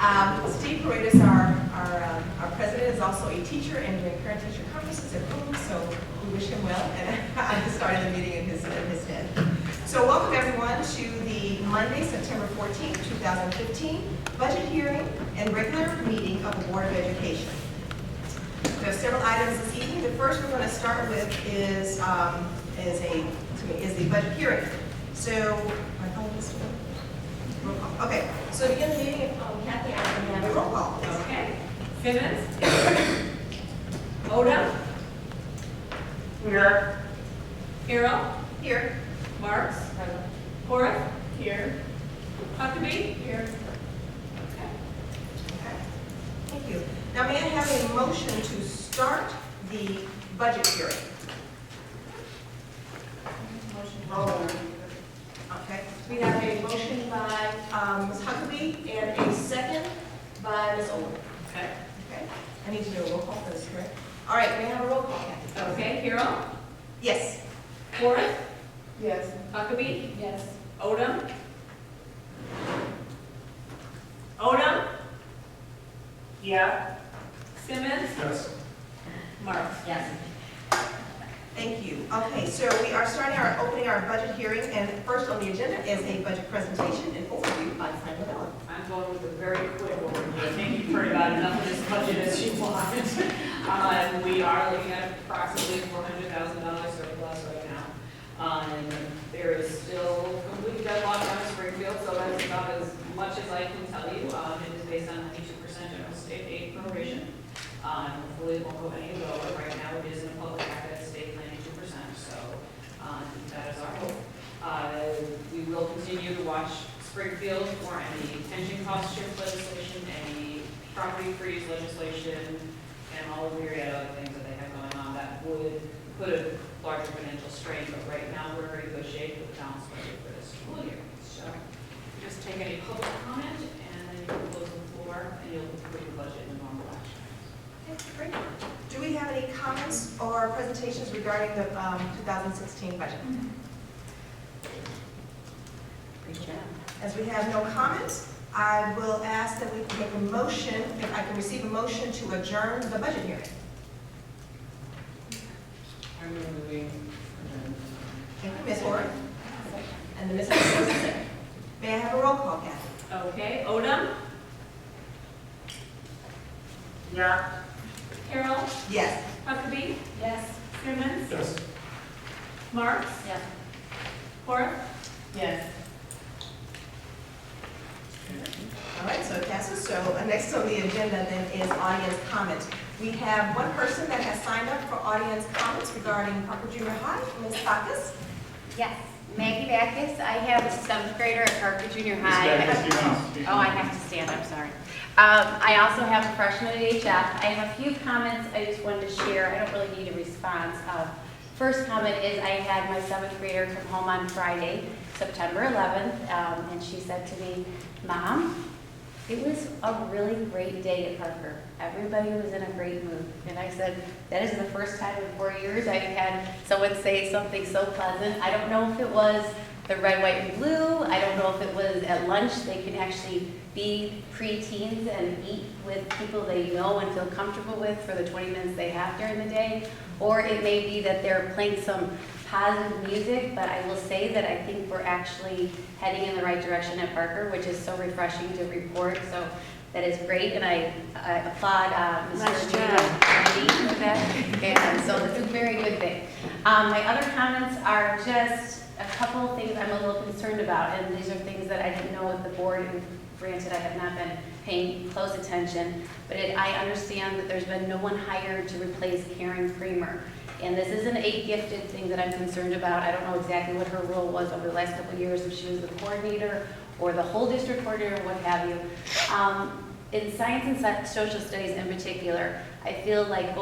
Steve Paredes, our president, is also a teacher and doing parent-teacher conferences at home, so we wish him well, and I just started the meeting in his stead. So welcome everyone to the Monday, September 14th, 2015, budget hearing and regular meeting of the Board of Education. There are several items this evening. The first we're going to start with is the budget hearing. So, roll call. Okay, so to begin the meeting, Kathy, I'm going to have a roll call. Okay. Simmons? Odom? Here. Harrell? Here. Marks? Horace? Here. Huckabee? Here. Okay. Okay. Thank you. Now, may I have a motion to start the budget hearing? Okay. We have a motion by Ms. Huckabee and a second by Ms. Owen. Okay. Okay. I need to do a roll call for this, correct? All right, may I have a roll call, Kathy? Okay. Harrell? Yes. Horace? Yes. Huckabee? Yes. Odom? Odom? Yeah. Simmons? Yes. Marks? Yes. Thank you. Okay, so we are opening our budget hearing, and first on the agenda is a budget presentation and overview by Frank Lavella. I'm going with a very quick overview. I think you've heard about enough of this budget as you want. We are looking at approximately $400,000 surplus right now. And there is still complete deadlock on Springfield, so that's about as much as I can tell you. It is based on 92% general state aid proration. Hopefully it won't go any lower. Right now it is in a public act at state 92%, so that is our hope. We will continue to watch Springfield for any pension cost shift legislation, any property freeze legislation, and all the myriad other things that they have going on that would put a larger financial strain. But right now we're in very good shape with the balanced budget for this school year. So just take any public comment, and then you can close the floor, and you'll put the budget in normal action. Okay, great. Do we have any comments or presentations regarding the 2016 budget? Great job. As we have no comments, I will ask that we make a motion, if I can receive a motion to adjourn the budget hearing. I'm moving. Thank you, Ms. Warren. And the Ms. Harris. May I have a roll call, Kathy? Okay. Odom? Yeah. Harrell? Yes. Huckabee? Yes. Simmons? Yes. Marks? Yes. Horace? Yes. All right, so it passes. So next on the agenda then is audience comments. We have one person that has signed up for audience comments regarding Parker Junior High, Ms. Backus. Yes, Maggie Backus. I have a 7th grader at Parker Junior High. Oh, I have to stand, I'm sorry. I also have a freshman at HF. I have a few comments I just wanted to share. I don't really need a response. First comment is I had my 7th grader come home on Friday, September 11th, and she said to me, "Mom, it was a really great day at Parker. Everybody was in a great mood." And I said, that is the first time in 4 years I've had someone say something so pleasant. I don't know if it was the red, white, and blue. I don't know if it was at lunch. They can actually be preteens and eat with people they know and feel comfortable with for the 20 minutes they have during the day. Or it may be that they're playing some positive music, but I will say that I think we're actually heading in the right direction at Parker, which is so refreshing to report. So that is great, and I applaud Mr. G for that. And so it's a very good thing. My other comments are just a couple of things I'm a little concerned about, and these are things that I didn't know with the board, and granted I have not been paying close attention, but I understand that there's been no one hired to replace Karen Kramer. And this isn't a gifted thing that I'm concerned about. I don't know exactly what her role was over the last couple of years, if she was the coordinator or the whole district coordinator, what have you. In science and social studies in particular, I feel like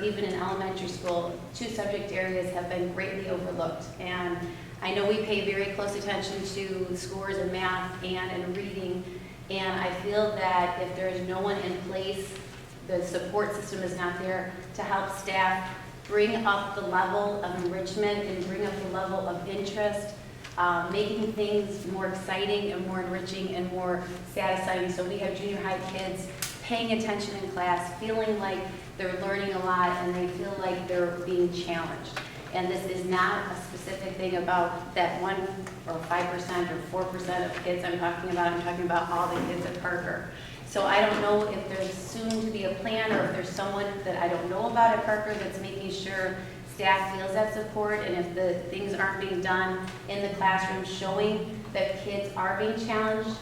even in elementary school, 2 subject areas have been greatly overlooked. And I know we pay very close attention to scores in math and in reading, and I feel that if there is no one in place, the support system is not there to help staff bring up the level of enrichment and bring up the level of interest making things more exciting and more enriching and more satisfying. So we have junior high kids paying attention in class, feeling like they're learning a lot and they feel like they're being challenged. And this is not a specific thing about that 1 or 5% or 4% of kids I'm talking about all the kids at Parker. So I don't know if there's soon to be a plan or if there's someone that I don't know about at Parker that's making sure staff feels that support, and if the things aren't being done in the classroom showing that kids are being challenged.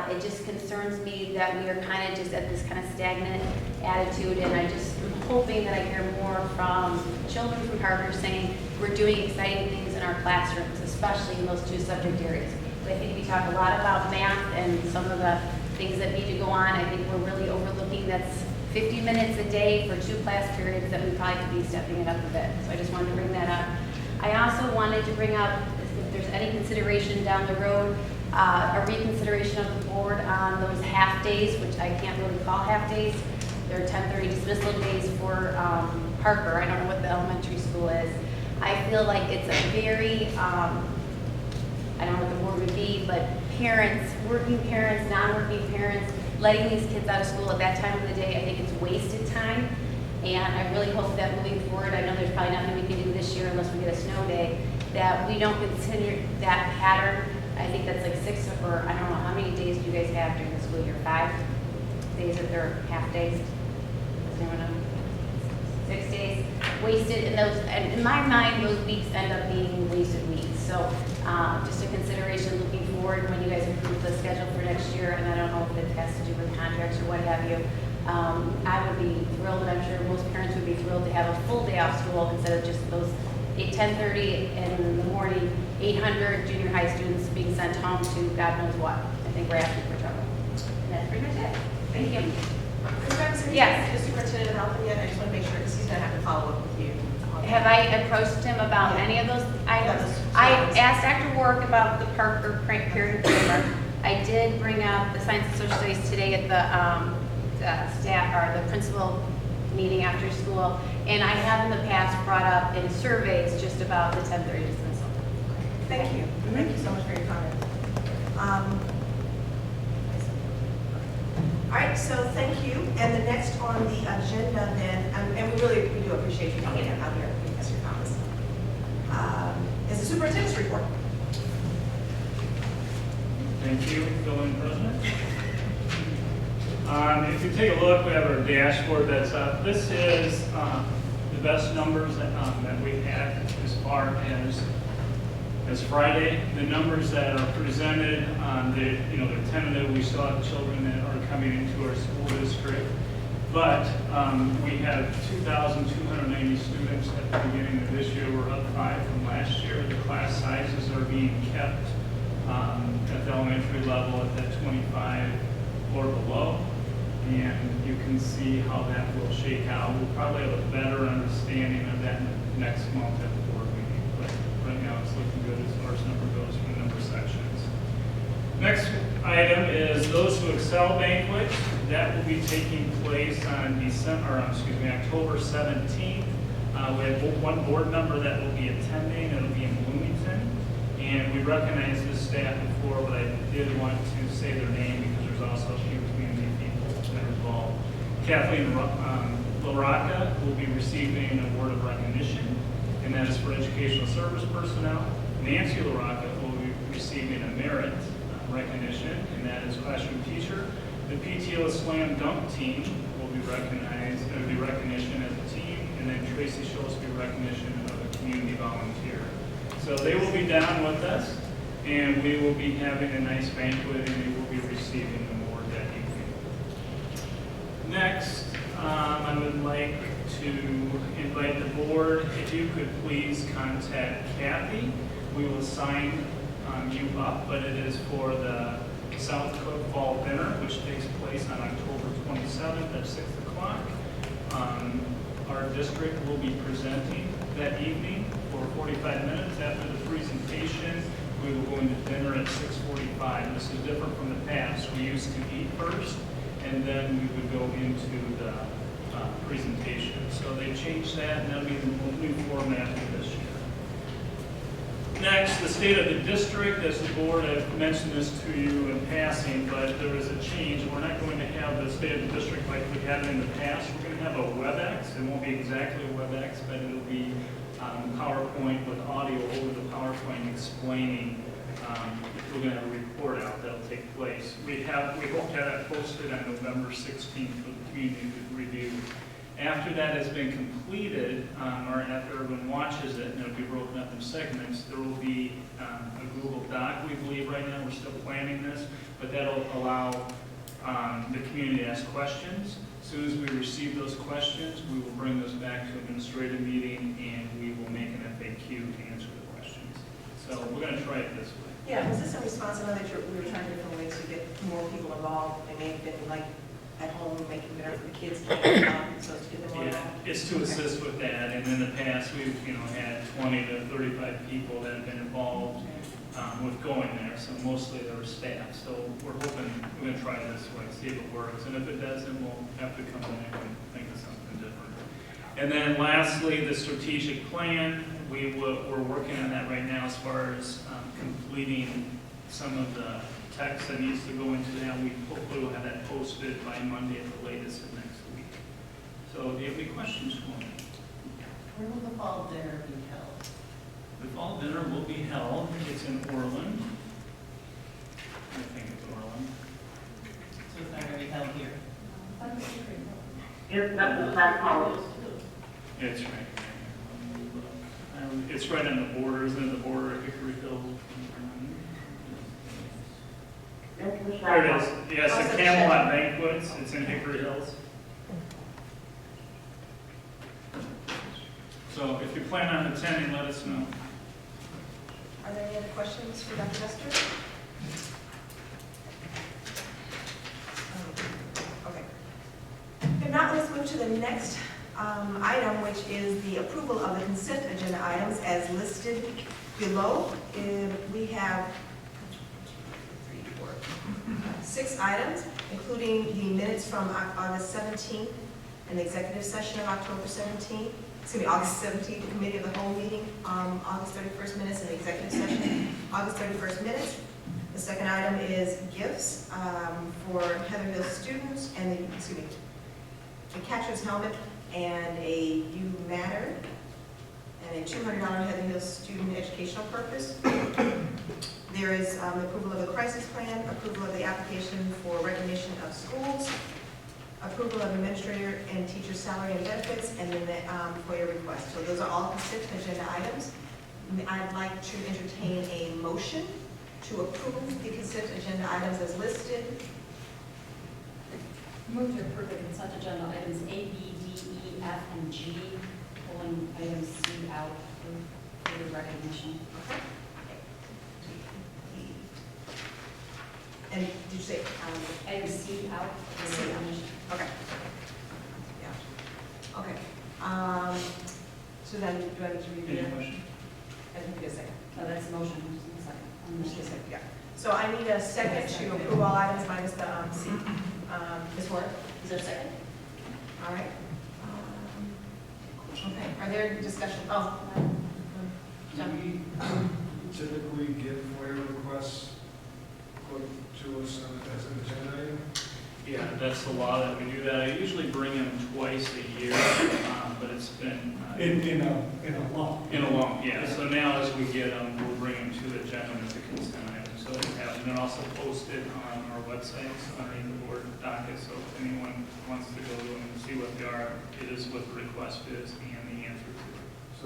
It just concerns me that we are kind of just at this kind of stagnant attitude, and I just am hoping that I hear more from children from Parker saying we're doing exciting things in our classrooms, especially in those 2 subject areas. But I think we talk a lot about math and some of the things that need to go on. I think we're really overlooking that's 50 minutes a day for 2 class periods that we probably could be stepping it up a bit. So I just wanted to bring that up. I also wanted to bring up if there's any consideration down the road, a reconsideration of the board on those half days, which I can't really call half days. They're 10:30 dismissal days for Parker. I don't know what the elementary school is. I feel like it's a very, I don't know what the word would be, but parents, working parents, non-working parents, letting these kids out of school at that time of the day, I think it's wasted time. And I really hope that moving forward, I know there's probably nothing we can do this year unless we get a snow day, that we don't consider that pattern. I think that's like 6 or I don't know, how many days do you guys have during the school year? 5 days that they're half days? Does anyone know? 6 days wasted, and those, and in my mind, those weeks end up being wasted weeks. So just a consideration looking forward when you guys approve the schedule for next year, and I don't know if it has to do with contracts or what have you. I would be thrilled, and I'm sure most parents would be thrilled to have a full day off school instead of just those 10:30 in the morning, 800 junior high students being sent home to God knows what. I think we're asking for trouble. And that's pretty much it. Thank you. Ms. Robinson, Yes. the superintendent of health yet? I just want to make sure, because he's going to have to follow up with you. on that. Have I approached him about any of those items? I asked Dr. Warwick about the Parker period paper. I did bring up the science and social studies today at the staff or the principal meeting after school, and I have in the past brought up in surveys just about the 10:30 dismissal. Thank you. Thank you so much for your comment. All right, so thank you. And the next on the agenda then, and we do appreciate you coming out here and giving us your comments, is the superintendent's report. Thank you, Building President. If you take a look, we have our dashboard that's up. This is the best numbers that we've had as far as Friday. The numbers that are presented, they're tentative. We still have children that are coming into our school district, but we have 2,290 students at the beginning of this year. We're up 5 from last year. The class sizes are being kept at the elementary level at that 25 or below, and you can see how that will shake out. We'll probably have a better understanding of that next month at the board meeting, but right now it's looking good as far as number goes for the number of sections. Next item is those who excel banquet. That will be taking place on October 17th. We have one board member that will be attending. It'll be in Bloomington. And we recognize this staff before, but I did want to say their name because there's also a few community people that are involved. Kathleen LaRocca will be receiving an award of recognition, and that is for educational service personnel. Nancy LaRocca will be receiving a merit recognition, and that is classroom teacher. The PTO Slam Dunk team will be recognized, there will be recognition as a team, and then Tracy Schultz will be recognition of a community volunteer. So they will be down with us, and we will be having a nice banquet, and they will be receiving an award that evening. Next, I would like to invite the board, if you could please contact Kathy. We will sign you up, but it is for the South Cook Fall Dinner, which takes place on October 27th at 6 o'clock. Our district will be presenting that evening for 45 minutes. After the presentation, we will go into dinner at 6:45. This is different from the past. We used to eat first, and then we would go into the presentation. So they changed that, and that'll be the new format for this year. Next, the state of the district. As the board, I've mentioned this to you in passing, but there is a change. We're not going to have the state of the district like we had in the past. We're going to have a WebEx. It won't be exactly a WebEx, but it'll be PowerPoint with audio over the PowerPoint explaining. We're going to have a report out that'll take place. We hope to have that posted on November 16th for the community to review. After that has been completed, or after everyone watches it, and it'll be broken up in segments, there will be a Google Doc, we believe right now. We're still planning this, but that'll allow the community to ask questions. As soon as we receive those questions, we will bring those back to administrative meeting, and we will make an FAQ to answer the questions. So we're going to try it this way. Yeah, was this in response, I know that we were trying different ways to get more people involved. They may have been like at home making dinner for the kids, so to get them more Yeah, involved. it's to assist with that, and in the past, we've, had 20 to 35 people that have been involved with going there, so mostly they were staff. So we're hoping, we're gonna try this way, see if it works, and if it doesn't, we'll have to come back and think of something different. And then lastly, the strategic plan, we're working on that right now as far as completing some of the text that needs to go into that. We hopefully will have that posted by Monday at the latest of next week. So do you have any questions for me? Where will the fall dinner be held? The fall dinner will be held, it's in Orland. I think it's Orland. So it's not going to be held here? It's right. It's right on the border, isn't it, the border of Hickory Hill? There it is, yes, the Camelot Banquets, it's in Hickory Hills. So if you plan on attending, let us know. Are there any other questions for Dr. Nestor? Okay. If not, let's move to the next item, which is the approval of the consent agenda items as listed below. We have 6 items, including the minutes from August 17th and the executive session of October 17th. August 17th, the committee of the whole meeting, August 31st minutes, and the executive session, August 31st minutes. The second item is gifts for Heather Hill students, and the catcher's helmet and a You Matter, and a $200 Heather Hill student educational purpose. There is approval of the crisis plan, approval of the application for recognition of schools, approval of administrator and teacher salary and benefits, and then the FOIA request. So those are all consent agenda items. I'd like to entertain a motion to approve the consent agenda items as listed. Move to approve the consent agenda items A, B, D, E, F, and G, pulling item C out for the recognition. Okay. And did you say? Item C out for C the out. recognition. Okay. Yeah. Okay. So then, do I need to review Any it? questions? I think we a second. No, that's the motion. Just a second. Just a second, yeah. So I need a second to approve all items minus the C. Ms. Ward? Is there a second? All right. Okay, are there discussion? Oh. Do we typically get FOIA requests put to us as an agenda item? Yeah, that's the law that we do that. I usually bring them twice a year, but it's been In a lump. in a lump, yeah. So now as we get them, we'll bring them to the agenda as a consent item. So it has been also posted on our website, so underneath the board docket. So if anyone wants to go and see what they are, it is what the request is and the answer to it. So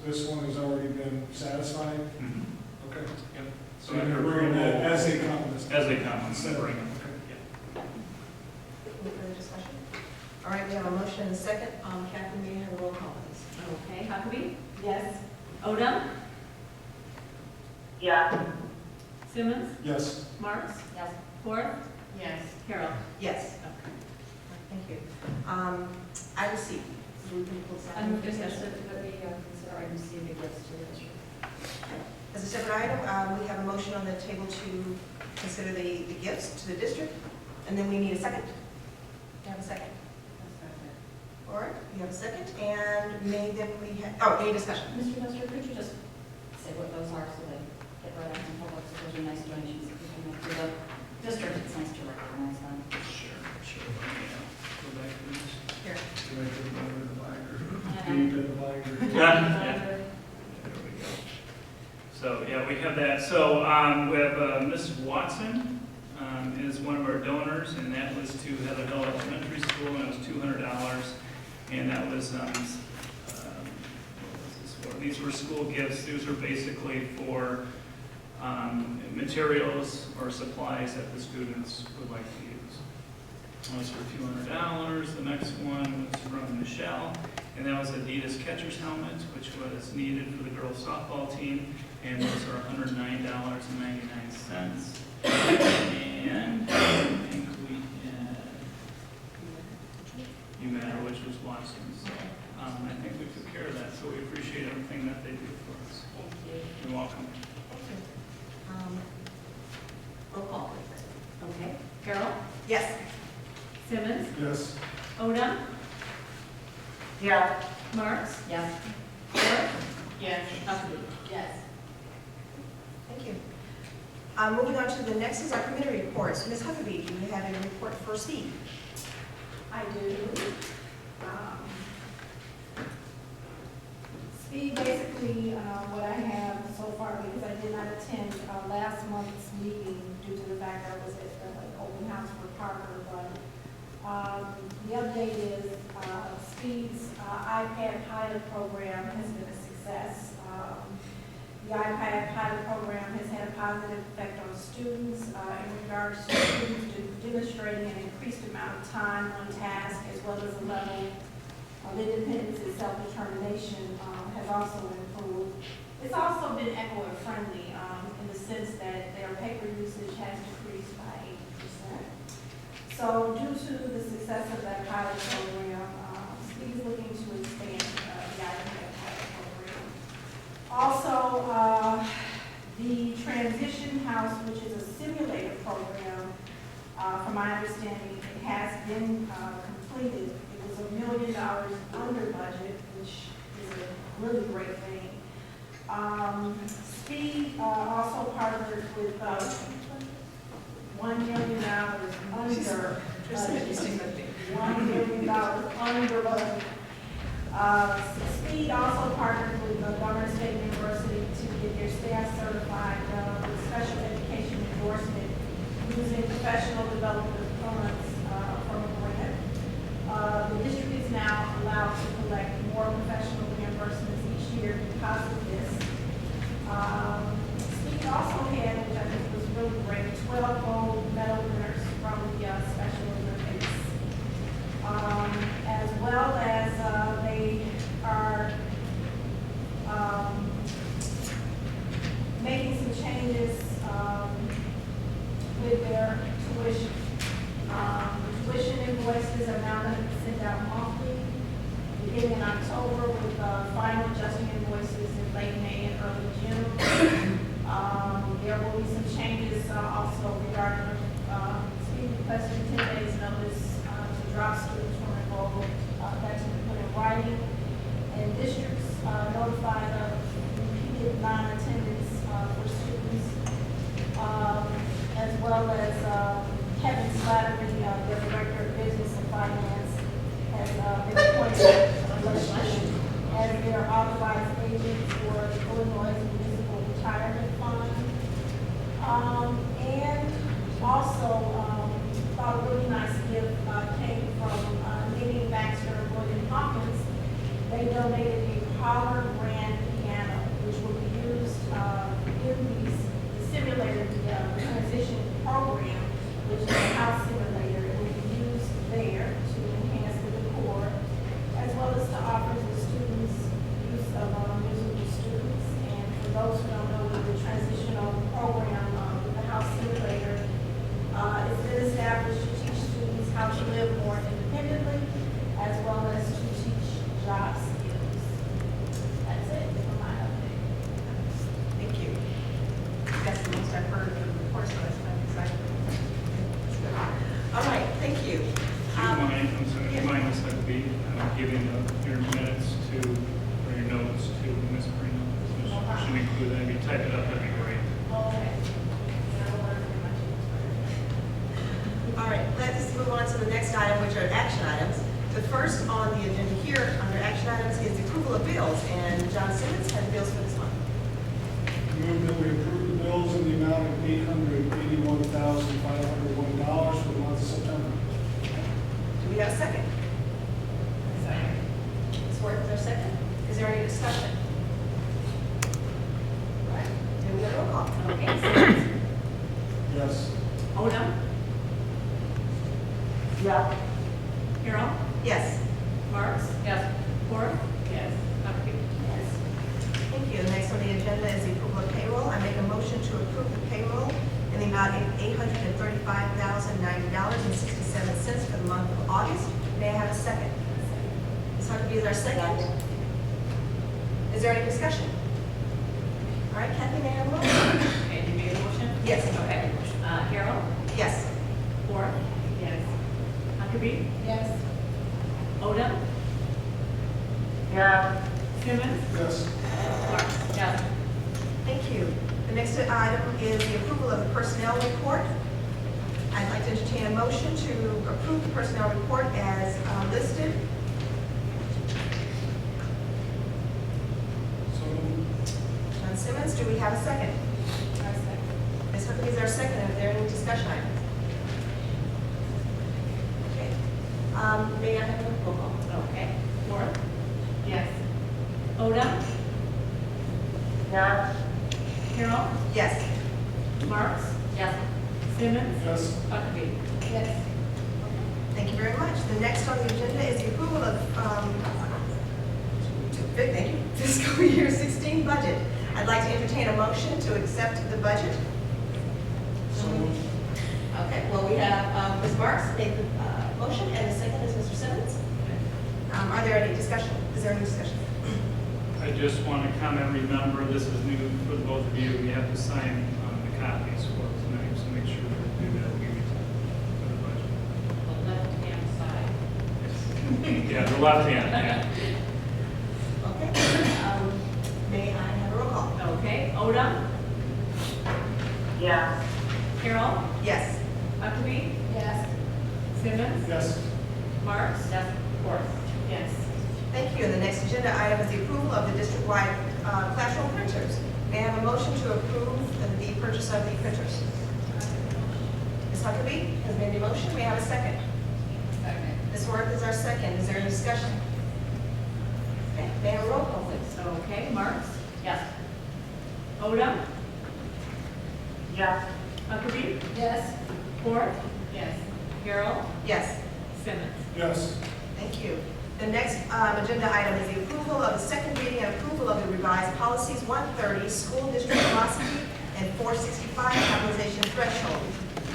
this one has already been satisfied? Mm-hmm. Okay. Yep. So you're bringing that as they come. As they come, I'm bring them. Any further discussion? All right, we have a motion and a second. Catherine, may I have a roll call, please? Okay, Huckabee, Yes. Odom, Yeah. Simmons, Yes. Marks, Yes. Ford, Yes. Carol. Yes. Okay. Thank you. Item C. We can pull that. I move to consider item C, the gifts to the district. As a separate item, we have a motion on the table to consider the gifts to the district, and then we need a second. You have a second? All right, we have a second, and may then we have, any discussion? Mr. Nestor, could you just say what those are, so they get right out in public. So those are nice donations that we can make for the district. It's nice to recognize them. Sure. Let me, go back to this. Here. Can I put them in the binder? I Deep know. in the binder? Yeah. There we go. So, yeah, we have that. So, we have Mrs. Watson is one of our donors, and that was to Heather Hill Elementary School, and it was $200. And that was, what was this for? These were school gifts. These were basically for materials or supplies that the students would like to use. One was for $200. The next one was from Michelle, and that was Adidas catcher's helmet, which was needed for the girls softball team, and those are $109.99. And I think we had Humana, which was Watson's. So I think we took care of that, so we appreciate everything that they do for us. Thank you. You're welcome. Roll call, please. Okay. Carol? Yes. Simmons? Yes. Odom? Yeah. Marks? Yes. Ford? Yes. Huckabee. Yes. Thank you. Moving on to the next is our committee reports. Ms. Huckabee, do you have a report for Steve? I do. Steve, basically, what I have so far, because I did not attend last month's meeting due to the fact I was at the open house for Parker, but the update is Steve's iPad pilot program has been a success. The iPad pilot program has had a positive effect on students in regards to students demonstrating an increased amount of time on task, as well as a level of independence and self-determination has also improved. It's also been eco-friendly in the sense that their paper usage has decreased by 8%. So due to the success of that pilot program, Steve is looking to expand the iPad pilot program. Also, the Transition House, which is a simulator program, from my understanding, it has been completed. It was $1 million under budget, which is a really great thing. Speed also partnered with $1 million under Just an interesting budget. thing. $1 million under budget. Speed also partnered with Governor State University to get their staff certified with special education endorsement using professional development funds from a grant. The district is now allowed to collect more professional reimbursements each year because of this. Speed also had, which I think was really great, 12 gold medal winners from the Special Olympics. As well as they are making some changes with their tuition. Tuition invoices are now going to be sent out monthly, beginning in October, with final adjusting invoices in late May and early June. There will be some changes also regarding Speed requesting 10 days notice to drop students from enrollment. That's been put in writing. And districts notified of repeated non-attendance for students, as well as Kevin Slattery, their Director of Business and Finance, has been appointed as their authorized agent for the Illinois Municipal Retirement Fund. And also, thought a really nice gift came from Nadine Baxter and William Hawkins. They donated a Power Grand piano, which will be used in the simulator, the transition program, which is a house simulator. It will be used there to enhance the decor, as well as to offer the students use of musical students. And for those who don't know, the transitional program with the house simulator, it's been established to teach students how to live more independently, as well as to teach job skills. That's it for my update. Thank you. That's the most I've heard of the report, so that's kind of exciting. All right, thank you. Do you mind, Ms. Huckabee, giving your minutes to, or your notes to Ms. Marino? should include that. If you type it up, that'd be great. All right, let's move on to the next item, which are action items. The first on the agenda here, under action items, is the approval of bills, and John Simmons has bills for this month. Move that we approve the bills in the amount of $881,501 for the month of September. Do we have a second? Second. Ms. Worth, is there a second? Is there any discussion? All right, then we have roll call. Okay, Simmons, Yes. Odom. Yeah. Carol, Yes. Marks. Yes. Worth. Yes. Huckabee. Yes. Thank you. The next on the agenda is the approval of payroll. I make a motion to approve the payroll in the amount of $835,090.67 for the month of August. May I have a second? Ms. Huckabee is our second. Is there any discussion? All right, Kathy, may I have a roll? Okay, did you get a motion? Yes. Okay. Carol, Yes. Worth. Yes. Huckabee. Yes. Odom. Yeah. Simmons, Yes. Marks. yes. Thank you. The next item is the approval of the personnel report. I'd like to entertain a motion to approve the personnel report as listed. So moved. John Simmons, do we have a second? Ms. Huckabee is our second. Are there any discussion items? Okay. May I have a roll call? Okay. Worth. Yes. Odom. Yeah. Carol, Yes. Marks. Yes. Simmons, Yes. Huckabee. Yes. Thank you very much. The next on the agenda is the approval of thank you, fiscal year 16 budget. I'd like to entertain a motion to accept the budget. So moved. Okay, well, we have Ms. Marks make the motion, and the second is Mr. Simmons. Are there any discussion? Is there any discussion? I just want to comment, remember, this is new for the both of you. You have to sign the copies for tonight, so make sure to do that when we for the budget. The left-hand side. Yeah, the left hand, yeah. Okay. May I have a roll call? Okay. Odom. Yeah. Carol, Yes. Huckabee. Yes. Simmons, Yes. Marks. Yes. Worth. Yes. Thank you. And the next agenda item is the approval of the district-wide classroom printers. May I have a motion to approve the purchase of the printers? Ms. Huckabee has made the motion. May I have a second? Second. Ms. Worth is our second. Is there any discussion? Okay. May I have a roll call, please? Okay. Marks. Yes. Odom. Yeah. Huckabee. Yes. Worth. Yes. Carol, Yes. Simmons. Yes. Thank you. The next agenda item is the approval of the second reading and approval of the revised policies 130, school district philosophy, and 465, capitalization threshold.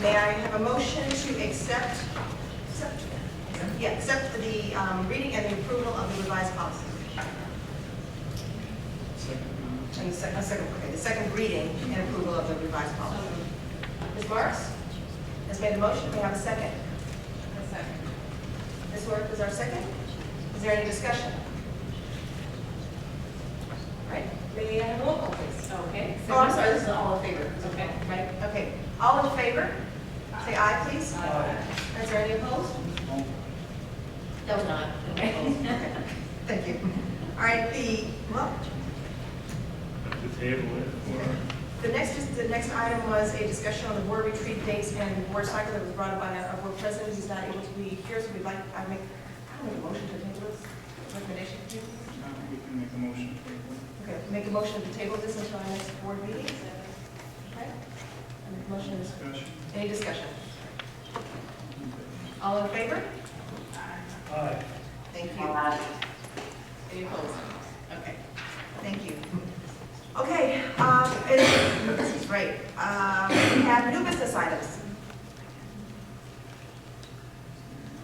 May I have a motion to accept the reading and the approval of the revised policy? And the second reading and approval of the revised policy. Ms. Marks has made the motion. May I have a second? A second. Ms. Worth is our second. Is there any discussion? All right, may I have a roll call, please? Okay. Oh, I'm sorry, this is all in favor. Okay. Right, okay. All in favor? Say aye, please. Aye. Is there any opposed? No, not. Okay. Thank you. All right, the Table it for, the next item was a discussion on the board retreat dates and board cycle that was brought up by our board president. He's not able to be here, so we'd like, I make a motion to table this recommendation. we can make a motion to table. Okay, make a motion to table this until our next board meeting. Okay. And the motion is, Discussion? any discussion? All in favor? Aye. Thank you. Any opposed? Okay, thank you. Okay, this is great. We have new business items.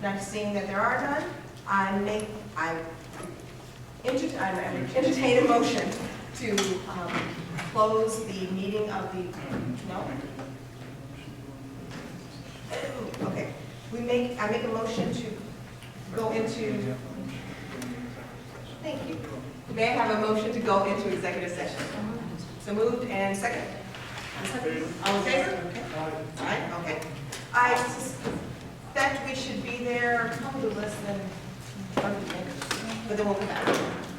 Now, seeing that there are none, I entertain a motion to close the meeting of the, no? Okay, I make a motion to go into, thank you. May I have a motion to go into executive session? So moved and second? All in favor? Okay. Aye, okay. I suspect we should be there probably less than 30 minutes, but then we'll come back.